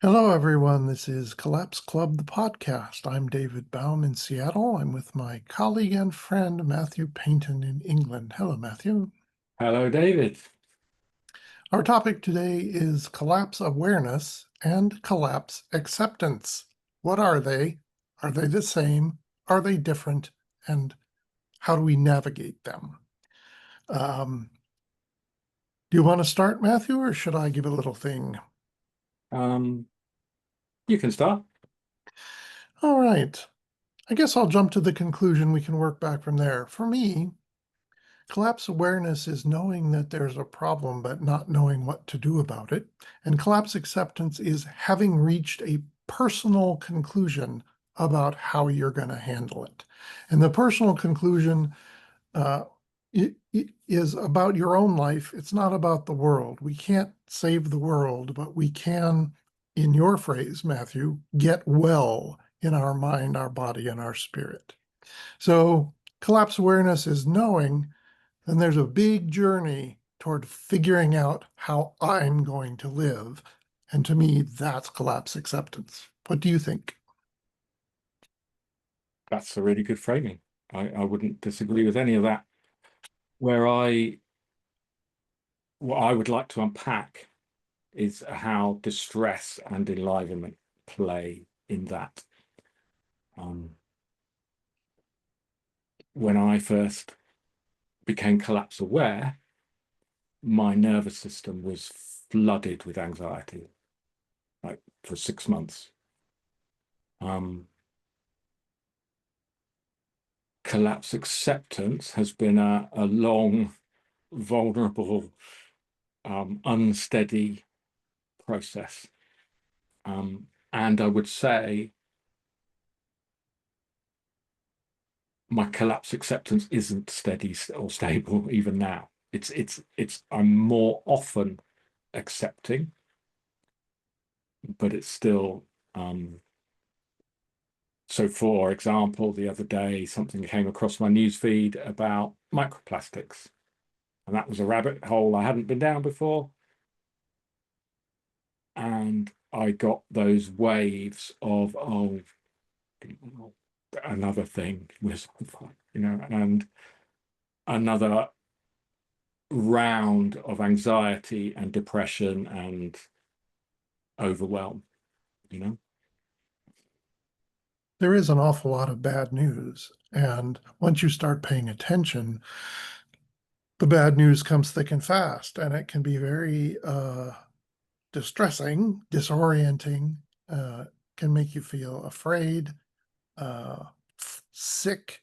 Hello, everyone. This is Collapse Club, the podcast. I'm David Baum in Seattle. I'm with my colleague and friend, Matthew Painton in England. Hello, Matthew. Hello, David. Our topic today is collapse awareness and collapse acceptance. What are they? Are they the same? Are they different? And how do we navigate them? Um, do you want to start, Matthew, or should I give a little thing? Um, you can start. All right. I guess I'll jump to the conclusion. We can work back from there. For me, collapse awareness is knowing that there's a problem, but not knowing what to do about it. And collapse acceptance is having reached a personal conclusion about how you're going to handle it. And the personal conclusion uh, is about your own life. It's not about the world. We can't save the world, but we can, in your phrase, Matthew, get well in our mind, our body, and our spirit. So collapse awareness is knowing then there's a big journey toward figuring out how I'm going to live. And to me, that's collapse acceptance. What do you think? That's a really good framing. I wouldn't disagree with any of that. Where what I would like to unpack is how distress and enlivenment play in that. Um, when I first became collapse aware, my nervous system was flooded with anxiety, like for 6 months. Um, Collapse acceptance has been a long, vulnerable, unsteady process. And I would say my collapse acceptance isn't steady or stable even now. I'm more often accepting, but it's still so for example, the other day something came across my news feed about microplastics. And that was a rabbit hole I hadn't been down before. And I got those waves of another thing was, and another round of anxiety and depression and overwhelm, you know? There is an awful lot of bad news. And once you start paying attention, the bad news comes thick and fast. And it can be very distressing, disorienting, can make you feel afraid, uh, sick,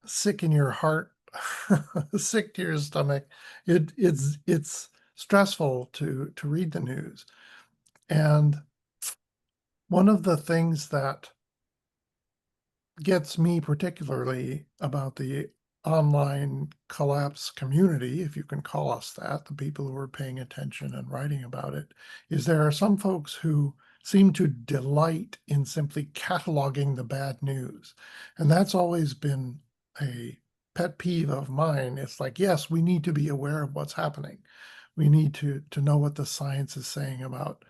sick in your heart, sick to your stomach. It's stressful to read the news. And one of the things that gets me particularly about the online collapse community, if you can call us that, the people who are paying attention and writing about it, is there are some folks who seem to delight in simply cataloging the bad news. And that's always been a pet peeve of mine. It's like, yes, we need to be aware of what's happening. We need to know what the science is saying about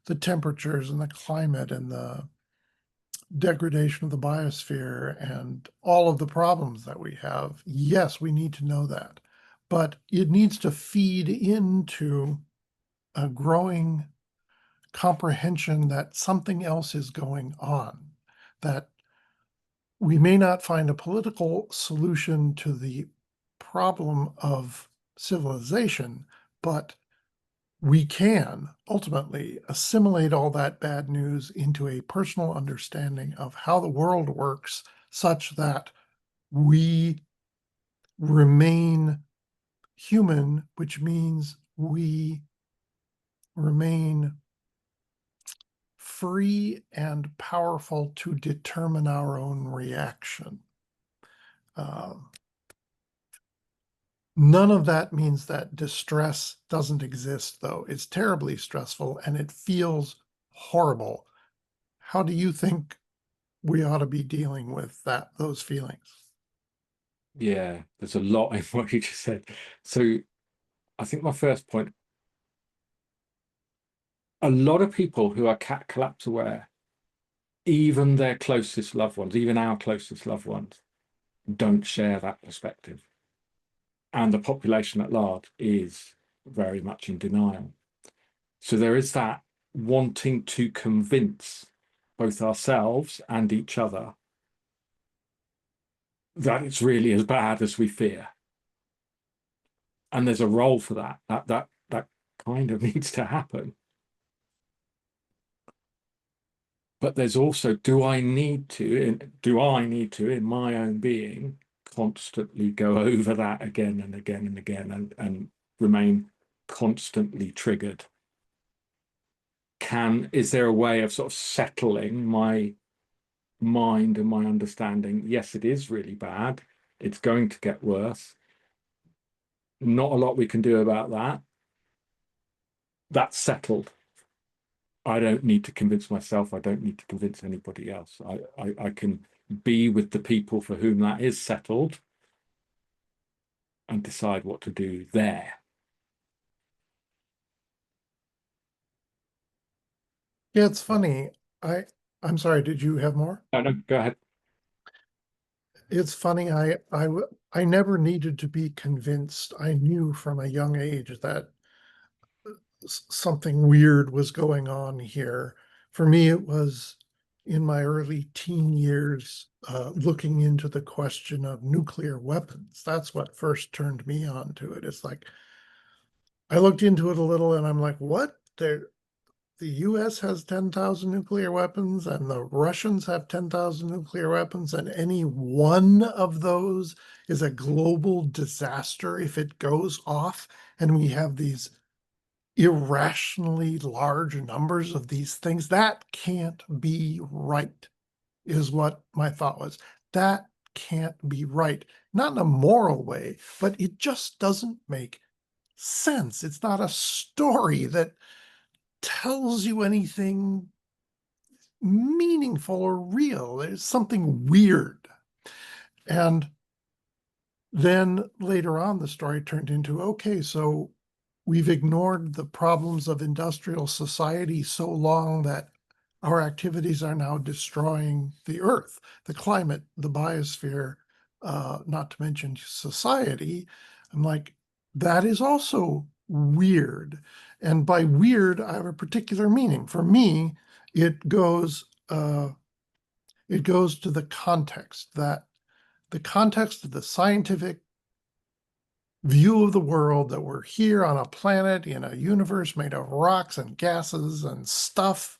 the temperatures and the climate and the degradation of the biosphere and all of the problems that we have. Yes, we need to know that, but it needs to feed into a growing comprehension that something else is going on, that we may not find a political solution to the problem of civilization, but we can ultimately assimilate all that bad news into a personal understanding of how the world works such that we remain human, which means we remain free and powerful to determine our own reaction. None of that means that distress doesn't exist, though. It's terribly stressful and it feels horrible. How do you think we ought to be dealing with those feelings? Yeah, there's a lot in what you just said. So I think my first point a lot of people who are cat collapse aware, even their closest loved ones, even our closest loved ones, don't share that perspective. And the population at large is very much in denial. So there is that wanting to convince both ourselves and each other that it's really as bad as we fear. And there's a role for that. That kind of needs to happen. But there's also, do I need to, in my own being, constantly go over that again and again and again and remain constantly triggered? Is there a way of sort of settling my mind and my understanding? Yes, it is really bad. It's going to get worse. Not a lot we can do about that. That's settled. I don't need to convince myself. I don't need to convince anybody else. I can be with the people for whom that is settled and decide what to do there. Yeah, it's funny. I I'm sorry, did you have more? No, no, go ahead. It's funny. I never needed to be convinced. I knew from a young age that something weird was going on here. For me, it was in my early teen years, looking into the question of nuclear weapons. That's what first turned me on to it. It's like I looked into it a little, and I'm like, what? The US has 10,000 nuclear weapons, and the Russians have 10,000 nuclear weapons, and any one of those is a global disaster if it goes off. And we have these irrationally large numbers of these things. That can't be right, is what my thought was. That can't be right. Not in a moral way, but it just doesn't make sense. It's not a story that tells you anything meaningful or real. There's something weird. And then later on, the story turned into, okay, so we've ignored the problems of industrial society so long that our activities are now destroying the earth, the climate, the biosphere, not to mention society. I'm like, that is also weird. And by weird, I have a particular meaning. For me, it goes to the context, that the context of the scientific view of the world, that we're here on a planet in a universe made of rocks and gases and stuff,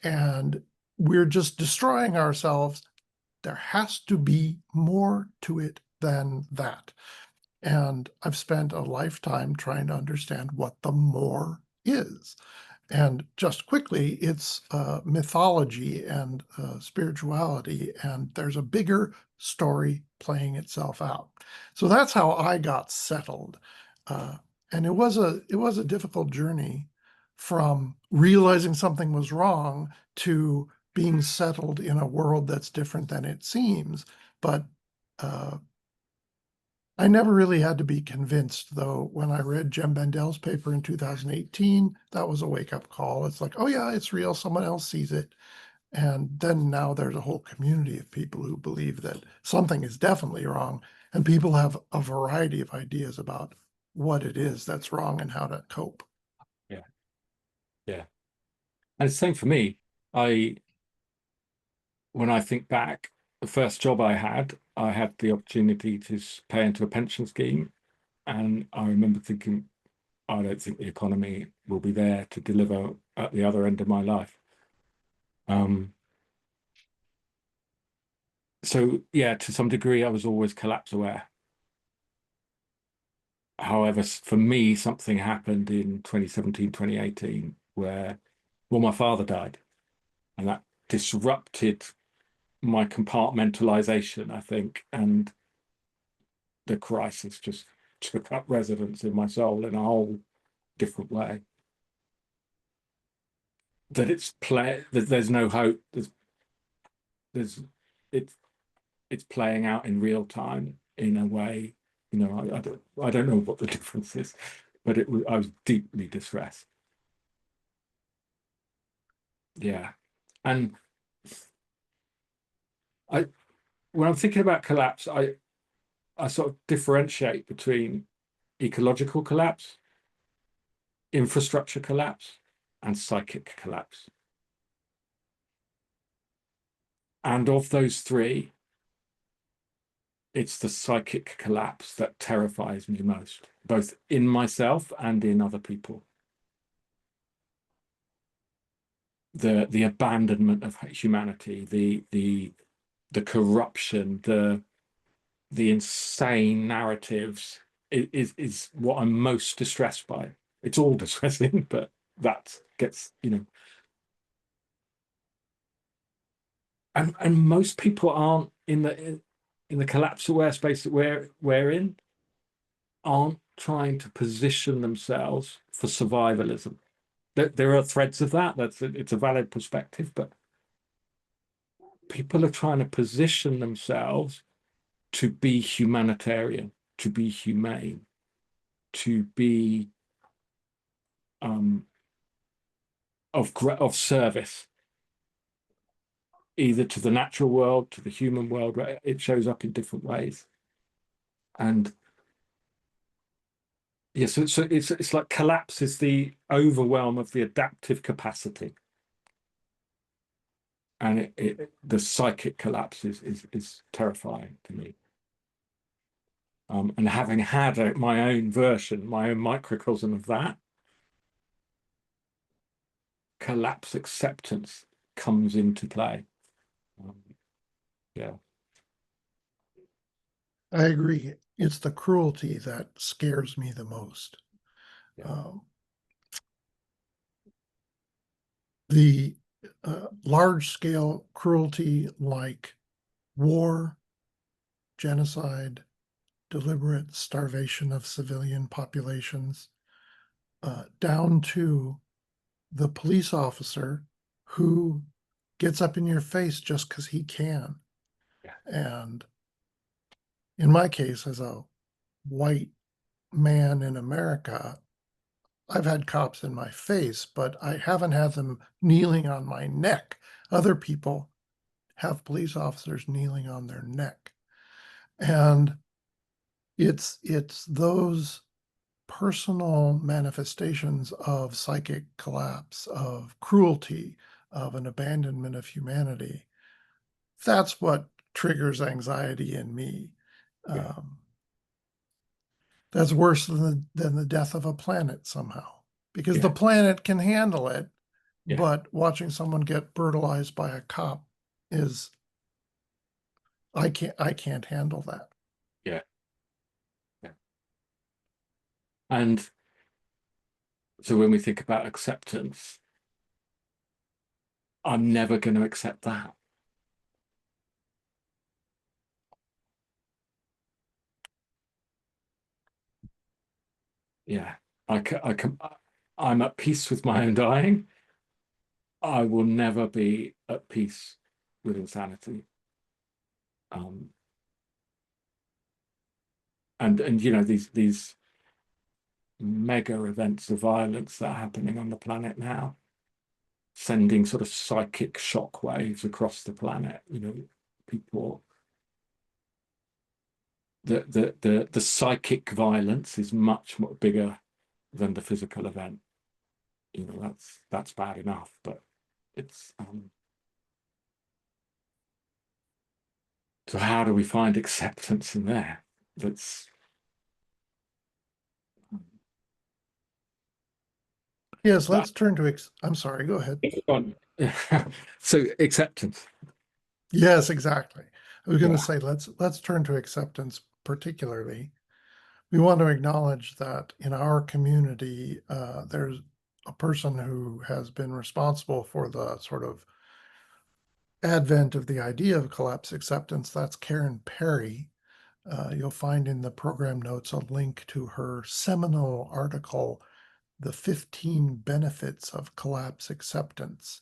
and we're just destroying ourselves. There has to be more to it than that. And I've spent a lifetime trying to understand what the more is. And just quickly, it's mythology and spirituality, and there's a bigger story playing itself out. So that's how I got settled, uh, and it was a difficult journey from realizing something was wrong to being settled in a world that's different than it seems. But uh, I never really had to be convinced, though. When I read Jem Bendel's paper in 2018, that was a wake-up call. It's like, oh yeah, it's real. Someone else sees it. And then now there's a whole community of people who believe that something is definitely wrong. And people have a variety of ideas about what it is that's wrong and how to cope. Yeah, yeah. And it's the same for me. I, when I think back, the first job I had the opportunity to pay into a pension scheme. And I remember thinking, I don't think the economy will be there to deliver at the other end of my life. So yeah, to some degree, I was always collapse aware. However, for me, something happened in 2017, 2018, where, well, my father died, and that disrupted my compartmentalization, I think, and the crisis just took up residence in my soul in a whole different way. That there's no hope. There's it's it's playing out in real time in a way. I don't know what the difference is, but I was deeply distressed. Yeah. And I, when I'm thinking about collapse, I sort of differentiate between ecological collapse, infrastructure collapse, and psychic collapse. And of those three, it's the psychic collapse that terrifies me most, both in myself and in other people. The abandonment of humanity, the corruption, the insane narratives is what I'm most distressed by. It's all distressing, but that gets, and most people aren't in the collapse aware space that we're in, aren't trying to position themselves for survivalism. There are threads of that. It's a valid perspective, but people are trying to position themselves to be humanitarian, to be humane, to be of service, either to the natural world, to the human world. It shows up in different ways, and yeah, so it's like collapse is the overwhelm of the adaptive capacity, and the psychic collapse is terrifying to me. And having had my own version, my own microcosm of that, collapse acceptance comes into play. Yeah, I agree. It's the cruelty that scares me the most. yeah, The large-scale cruelty like war, genocide, deliberate starvation of civilian populations, down to the police officer who gets up in your face just because he can. yeah, And in my case, as a white man in America, I've had cops in my face, but I haven't had them kneeling on my neck. Other people have police officers kneeling on their neck. And it's those personal manifestations of psychic collapse, of cruelty, of an abandonment of humanity. That's what triggers anxiety in me. yeah, That's worse than the death of a planet somehow, because the yeah, planet can handle it, yeah, but watching someone get brutalized by a cop is, I can't handle that. yeah, yeah. And so when we think about acceptance, I'm never going to accept that. Yeah, I'm at peace with my own dying. I will never be at peace with insanity. Um, and these mega events of violence that are happening on the planet now, sending sort of psychic shock waves across the planet. People, the psychic violence is much more bigger than the physical event. That's bad enough, but it's so how do we find acceptance in there? That's Yes, that let's turn to, I'm sorry, go ahead. so acceptance. Yes, exactly. I was going to Yeah, say, let's turn to acceptance particularly. We want to acknowledge that in our community, there's a person who has been responsible for the sort of advent of the idea of collapse acceptance. That's Karen Perry. You'll find in the program notes a link to her seminal article, The 15 Benefits of Collapse Acceptance,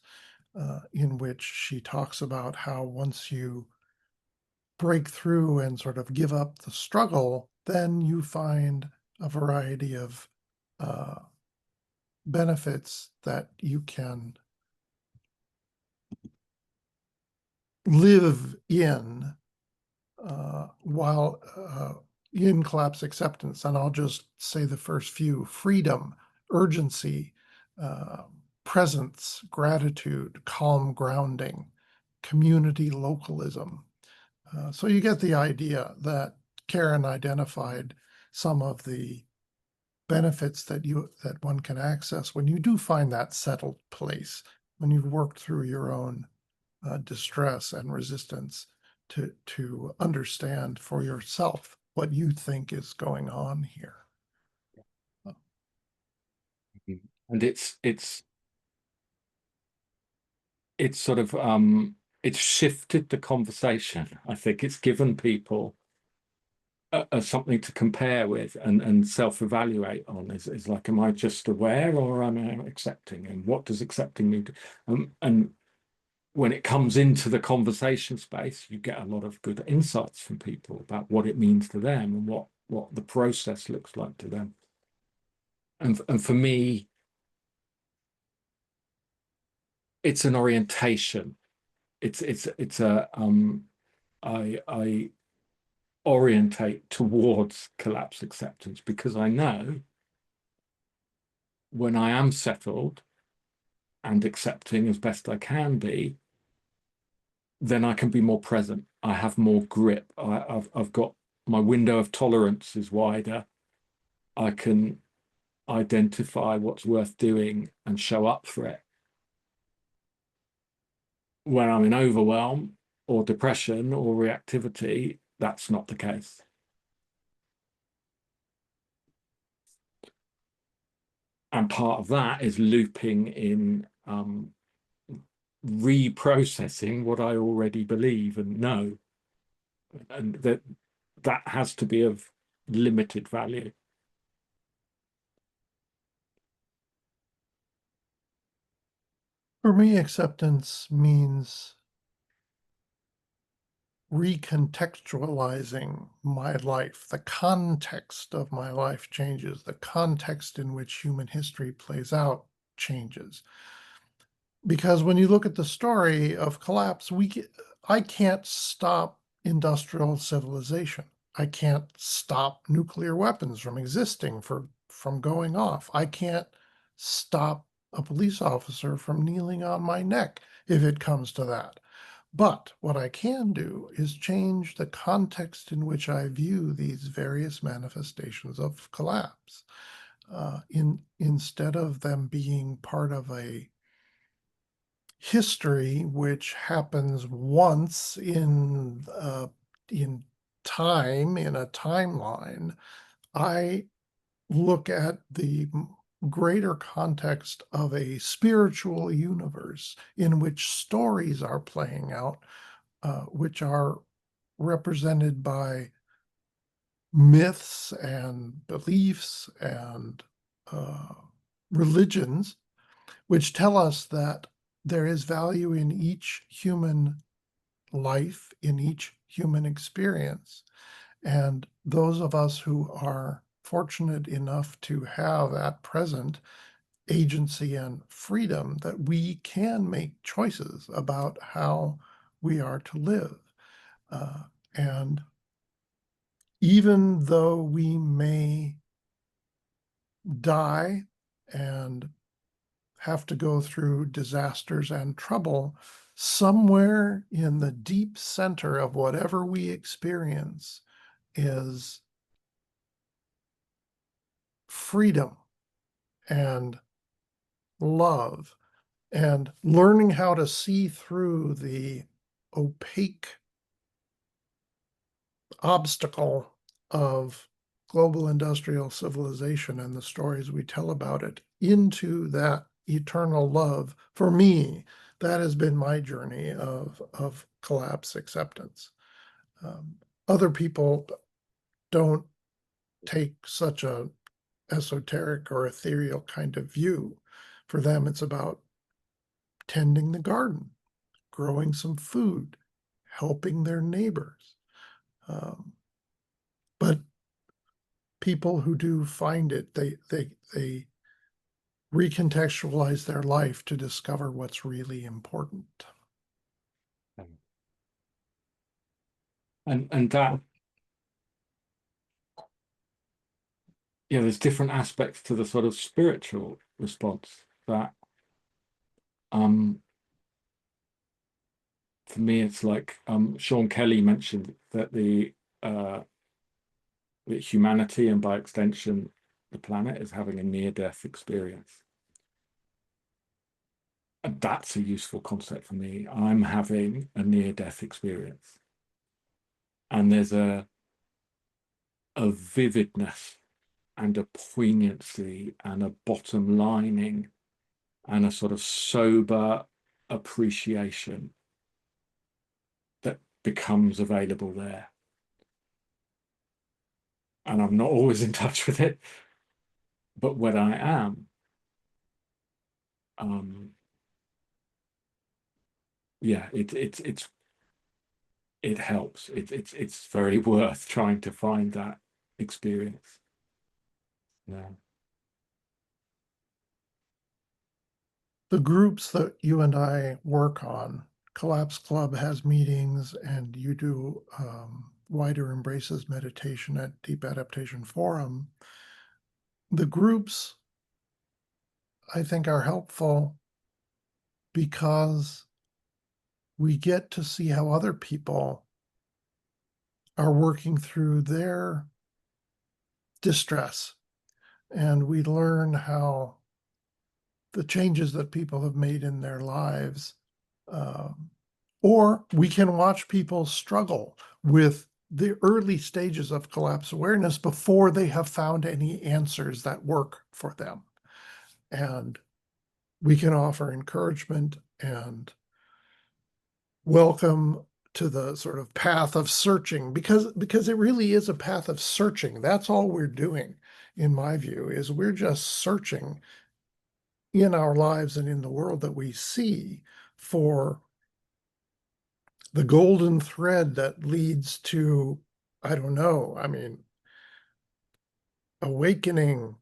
in which she talks about how once you break through and sort of give up the struggle, then you find a variety of benefits that you can live in while in collapse acceptance. And I'll just say the first few: freedom, urgency, presence, gratitude, calm grounding, community localism. So you get the idea that Karen identified some of the benefits that one can access when you do find that settled place, when you've worked through your own distress and resistance to understand for yourself what you think is going on here. And it's sort of it's shifted the conversation. I think it's given people something to compare with and self-evaluate on. Is like, am I just aware or am I accepting? And what does accepting mean? And when it comes into the conversation space, you get a lot of good insights from people about what it means to them and what the process looks like to them. And for me, it's an orientation. It's a I orientate towards collapse acceptance because I know when I am settled and accepting as best I can be, then I can be more present. I have more grip. I've got my window of tolerance is wider. I can identify what's worth doing and show up for it. When I'm in overwhelm or depression or reactivity, that's not the case. And part of that is looping in reprocessing what I already believe and know. And that has to be of limited value. For me, acceptance means recontextualizing my life. The context of my life changes. The context in which human history plays out changes. Because when you look at the story of collapse, I can't stop industrial civilization. I can't stop nuclear weapons from existing, from going off. I can't stop a police officer from kneeling on my neck if it comes to that. But what I can do is change the context in which I view these various manifestations of collapse. Instead of them being part of a history which happens once in time, in a timeline, I look at the greater context of a spiritual universe in which stories are playing out, which are represented by myths and beliefs and religions, which tell us that there is value in each human life, in each human experience. And those of us who are fortunate enough to have at present agency and freedom, that we can make choices about how we are to live. And even though we may die and have to go through disasters and trouble, somewhere in the deep center of whatever we experience is freedom and love and learning how to see through the opaque obstacle of global industrial civilization and the stories we tell about it into that eternal love. For me, that has been my journey of collapse acceptance. Other people don't take such a esoteric or ethereal kind of view. For them, it's about tending the garden, growing some food, helping their neighbors. But people who do find it, they recontextualize their life to discover what's really important. And that, yeah, there's different aspects to the sort of spiritual response that, um, for me, it's like, Sean Kelly mentioned that uh, that humanity, and by extension, the planet, is having a near-death experience. And that's a useful concept for me. I'm having a near-death experience. And there's a vividness and a poignancy and a bottom lining and a sort of sober appreciation that becomes available there. And I'm not always in touch with it, but when I am, um, yeah, it helps. It's very worth trying to find that experience. Yeah. The groups that you and I work on, Collapse Club has meetings, and you do Wider Embraces meditation at Deep Adaptation Forum. The groups, I think, are helpful because we get to see how other people are working through their distress, and we learn how the changes that people have made in their lives, or we can watch people struggle with the early stages of collapse awareness before they have found any answers that work for them. And we can offer encouragement and welcome to the sort of path of searching, because it really is a path of searching. That's all we're doing, in my view, is we're just searching in our lives and in the world that we see for the golden thread that leads to, I don't know, I mean, awakening,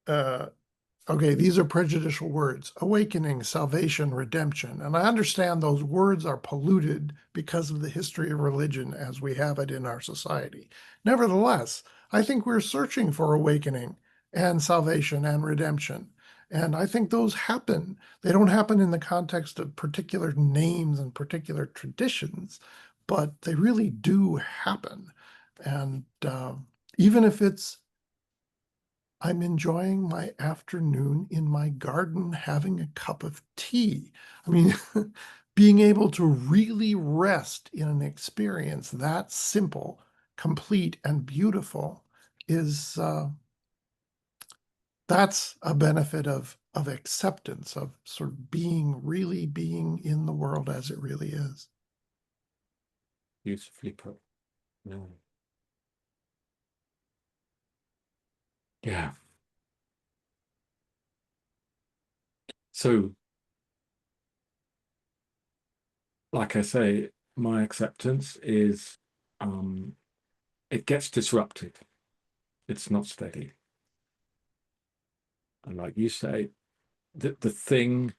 okay, these are prejudicial words: awakening, salvation, redemption. And I understand those words are polluted because of the history of religion as we have it in our society. Nevertheless, I think we're searching for awakening and salvation and redemption. And I think those happen. They don't happen in the context of particular names and particular traditions, but they really do happen. And even if it's I'm enjoying my afternoon in my garden having a cup of tea. I mean, being able to really rest in an experience that simple, complete, and beautiful is that's a benefit of acceptance, of sort of really being in the world as it really is. Beautifully put. Yeah. Yeah. So, like I say, my acceptance is, it gets disrupted. It's not steady. And like you say, the thing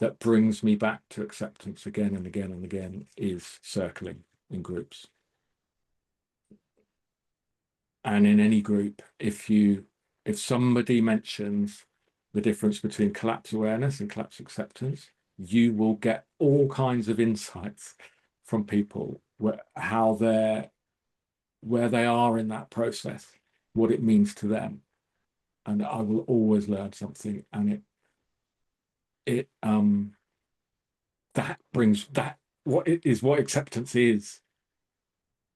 that brings me back to acceptance again and again and again is circling in groups. And in any group, if somebody mentions the difference between collapse awareness and collapse acceptance, you will get all kinds of insights from people where they are in that process, what it means to them. And I will always learn something. And it that brings that what it is, what acceptance is,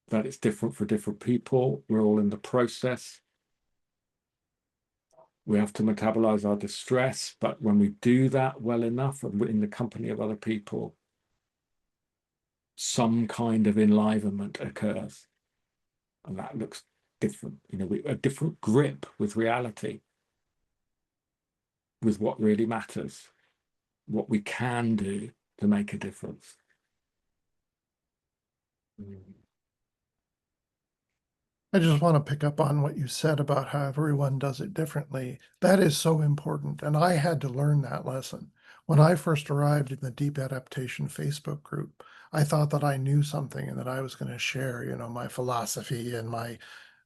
that it's different for different people. We're all in the process. We have to metabolize our distress, but when we do that well enough and in the company of other people, some kind of enlivenment occurs, and that looks different. A different grip with reality, with what really matters, what we can do to make a difference. I just want to pick up on what you said about how everyone does it differently. That is so important. And I had to learn that lesson. When I first arrived in the Deep Adaptation Facebook group, I thought that I knew something and that I was going to share, my philosophy and my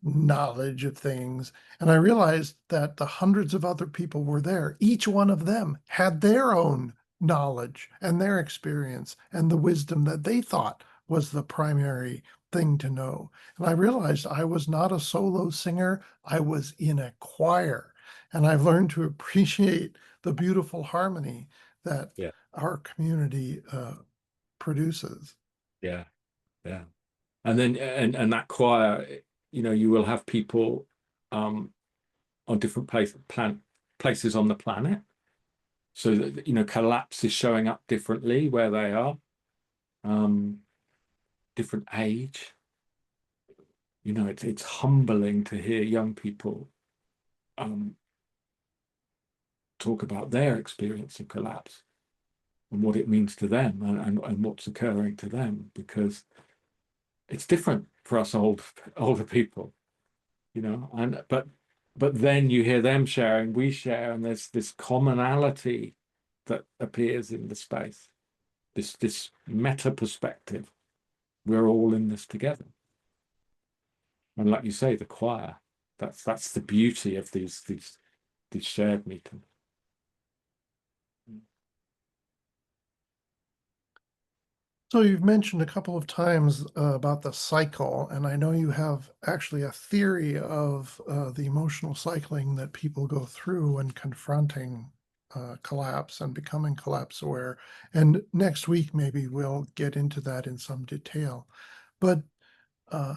knowledge of things. And I realized that the hundreds of other people were there. Each one of them had their own knowledge and their experience and the wisdom that they thought was the primary thing to know. And I realized I was not a solo singer, I was in a choir. And I've learned to appreciate the beautiful harmony that Yeah, our community produces. yeah, yeah. And then and that choir, you will have people um on different places on the planet. So that, collapse is showing up differently where they are, um, different age. It's humbling to hear young people um, talk about their experience of collapse and what it means to them, and what's occurring to them, because it's different for us older people, and but then you hear them sharing, we share, and there's this commonality that appears in the space, this meta perspective. We're all in this together. And like you say, the choir, that's the beauty of these shared meetings. So you've mentioned a couple of times about the cycle, and I know you have actually a theory of the emotional cycling that people go through when confronting collapse and becoming collapse aware. And next week, maybe we'll get into that in some detail. But uh,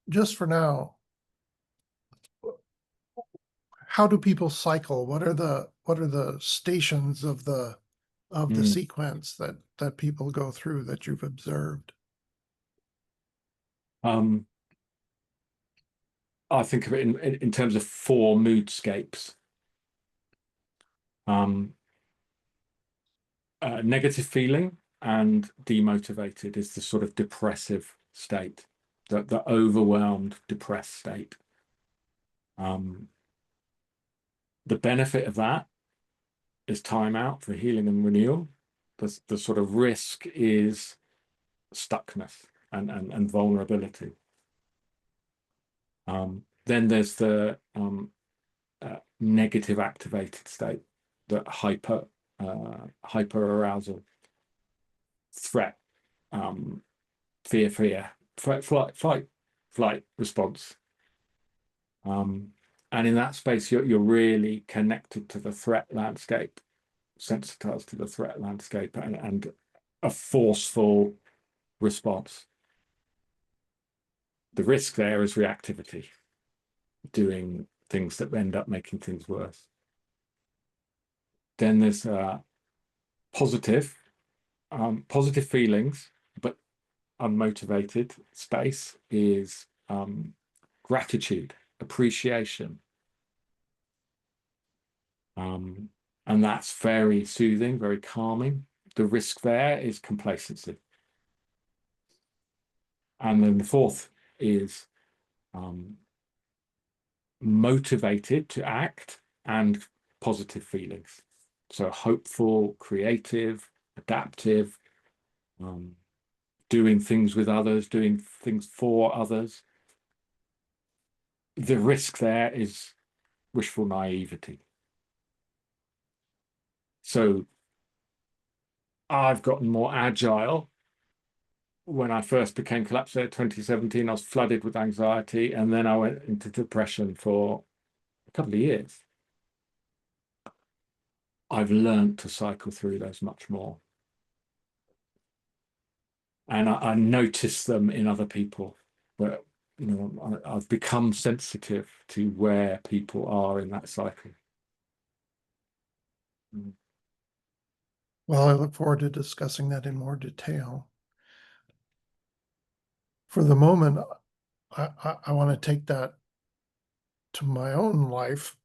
just for now, how do people cycle? What are the stations of the Mm. sequence that people go through that you've observed? Um, I think of it in terms of four moodscapes. Um, Negative feeling and demotivated is the sort of depressive state, the overwhelmed, depressed state. Um, the benefit of that is time out for healing and renewal. The sort of risk is stuckness and vulnerability. Then there's the negative activated state, the hyper arousal, threat, um, fear, flight response. And in that space, you're really connected to the threat landscape, sensitized to the threat landscape, and a forceful response. The risk there is reactivity, doing things that end up making things worse. Then there's positive, positive feelings, but unmotivated space is gratitude, appreciation. Um, and that's very soothing, very calming. The risk there is complacency. And then the fourth is um, motivated to act and positive feelings. So hopeful, creative, adaptive, um, doing things with others, doing things for others. The risk there is wishful naivety. So I've gotten more agile. When I first became collapsed in 2017, I was flooded with anxiety, and then I went into depression for a couple of years. I've learned to cycle through those much more. And I notice them in other people, but I've become sensitive to where people are in that cycle. Mm. Well, I look forward to discussing that in more detail. For the moment, I want to take that to my own life.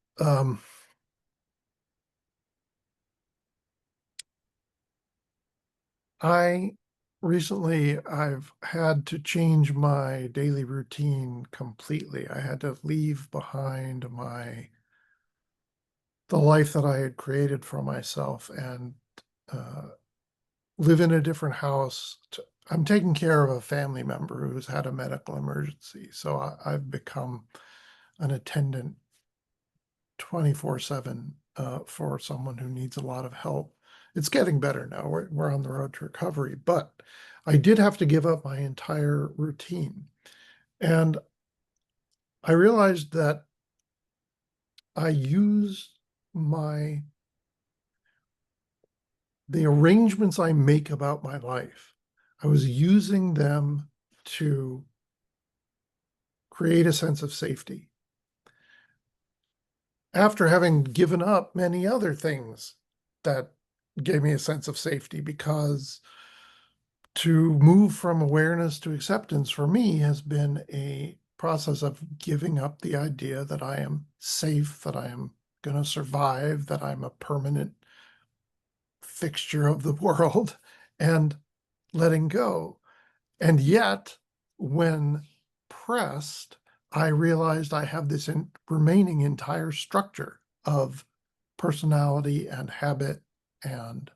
I recently I've had to change my daily routine completely. I had to leave behind the life that I had created for myself and live in a different house. I'm taking care of a family member who's had a medical emergency. So I've become an attendant 24/7 for someone who needs a lot of help. It's getting better now. We're on the road to recovery, but I did have to give up my entire routine. And I realized that I use the arrangements I make about my life. I was using them to create a sense of safety after having given up many other things that gave me a sense of safety, because to move from awareness to acceptance for me has been a process of giving up the idea that I am safe, that I am going to survive, that I'm a permanent fixture of the world, and letting go. And yet, when pressed, I realized I have this remaining entire structure of personality and habit and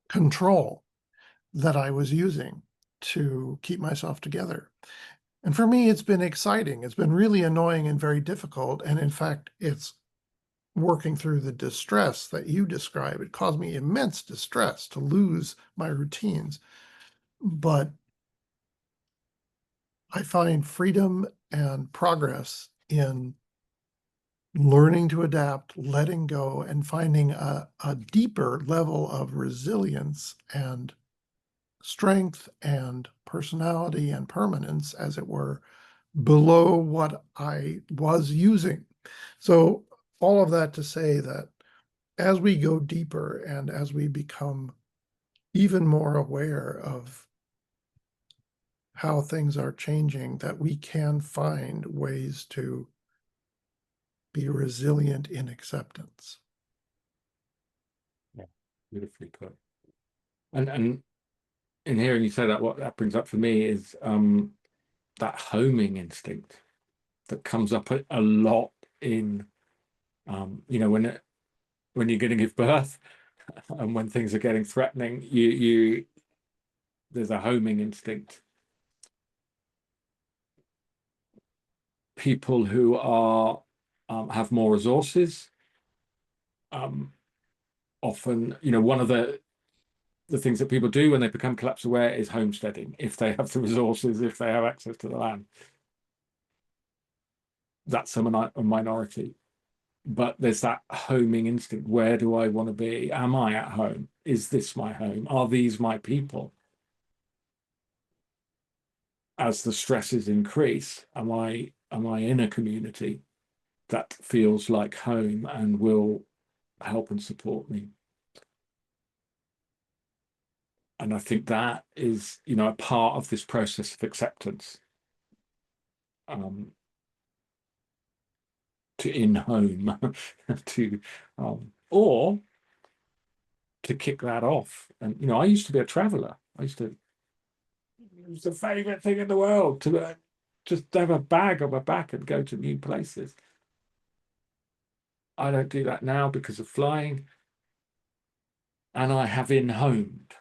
control that I was using to keep myself together. And for me, it's been exciting. It's been really annoying and very difficult. And in fact, it's working through the distress that you describe. It caused me immense distress to lose my routines. But I find freedom and progress in learning to adapt, letting go, and finding a deeper level of resilience and strength and personality and permanence, as it were, below what I was using. So all of that to say that as we go deeper and as we become even more aware of how things are changing, that we can find ways to be resilient in acceptance. Yeah, beautifully put. And in hearing you say that, what that brings up for me is that homing instinct that comes up a lot in when you're going to give birth and when things are getting threatening, you there's a homing instinct. People who are have more resources often, one of the things that people do when they become collapse aware is homesteading, if they have the resources, if they have access to the land. That's a minority. But there's that homing instinct. Where do I want to be? Am I at home? Is this my home? Are these my people? As the stresses increase, am I in a community that feels like home and will help and support me? And I think that is, a part of this process of acceptance. To in-home, or to kick that off. And I used to be a traveller. It was the favourite thing in the world to just have a bag on my back and go to new places. I don't do that now because of flying, and I have in-homed.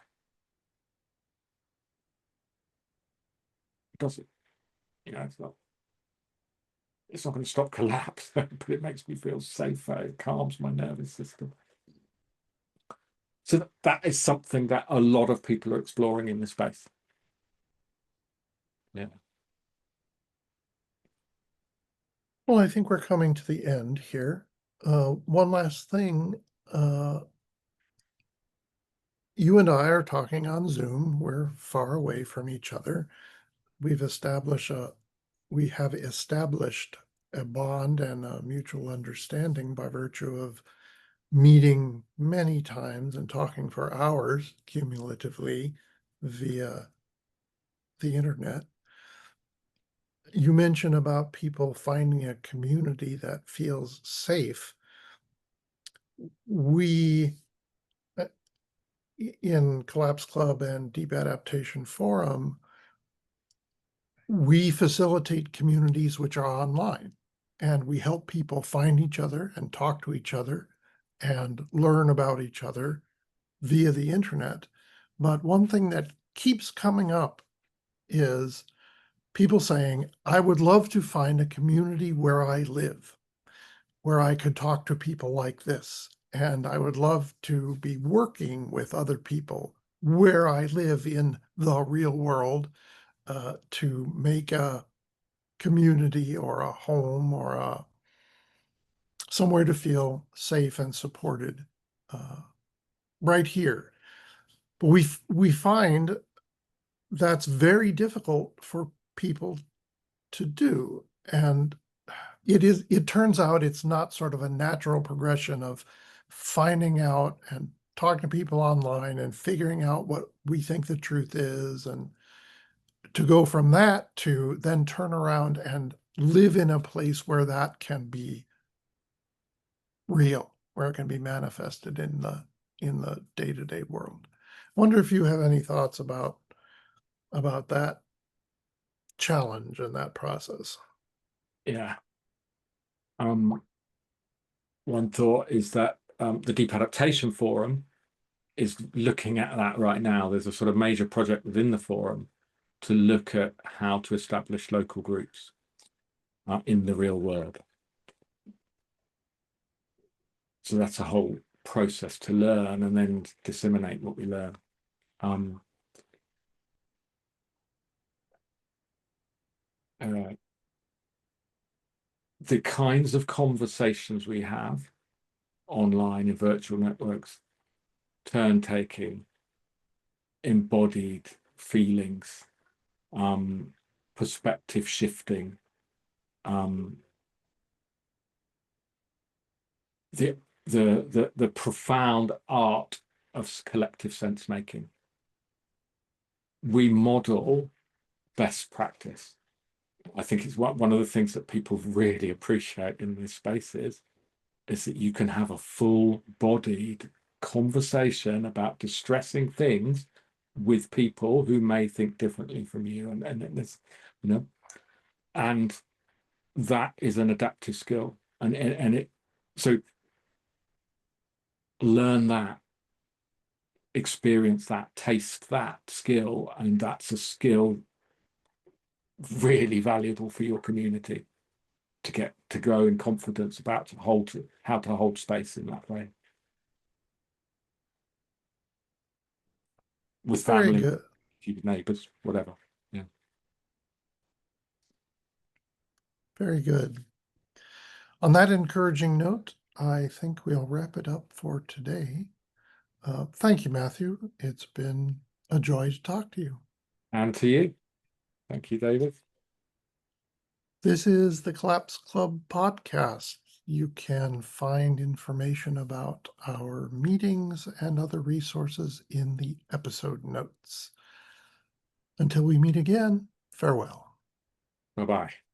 It doesn't, it's not going to stop collapse, but it makes me feel safer. It calms my nervous system. So that is something that a lot of people are exploring in this space. Yeah. Well, I think we're coming to the end here. One last thing. You and I are talking on Zoom. We're far away from each other. We have established a bond and a mutual understanding by virtue of meeting many times and talking for hours cumulatively via the internet. You mentioned about people finding a community that feels safe. We, in Collapse Club and Deep Adaptation Forum, we facilitate communities which are online, and we help people find each other and talk to each other and learn about each other via the internet. But one thing that keeps coming up is people saying, I would love to find a community where I live, where I could talk to people like this. And I would love to be working with other people where I live in the real world, to make a community or a home or somewhere to feel safe and supported, uh, right here. But we find that's very difficult for people to do. And it turns out it's not sort of a natural progression of finding out and talking to people online and figuring out what we think the truth is, and to go from that to then turn around and live in a place where that can be real, where it can be manifested in the day-to-day world. Wonder if you have any thoughts about that challenge and that process. Yeah. One thought is that the Deep Adaptation Forum is looking at that right now. There's a sort of major project within the forum to look at how to establish local groups in the real world. So that's a whole process to learn and then disseminate what we learn. The kinds of conversations we have online in virtual networks, turn taking, embodied feelings, perspective shifting, the profound art of collective sense making. We model best practice. I think it's one of the things that people really appreciate in this space is that you can have a full-bodied conversation about distressing things with people who may think differently from you, and this, you know, and that is an adaptive skill, and it so learn that, experience that, taste that skill, and that's a skill really valuable for your community to get to grow in confidence about how to hold space in that way with Very family, good. neighbors, whatever. Yeah. Very good. On that encouraging note, I think we'll wrap it up for today. Thank you, Matthew. It's been a joy to talk to you. And to you. Thank you, David. This is the Collapse Club podcast. You can find information about our meetings and other resources in the episode notes. Until we meet again, farewell. Bye-bye.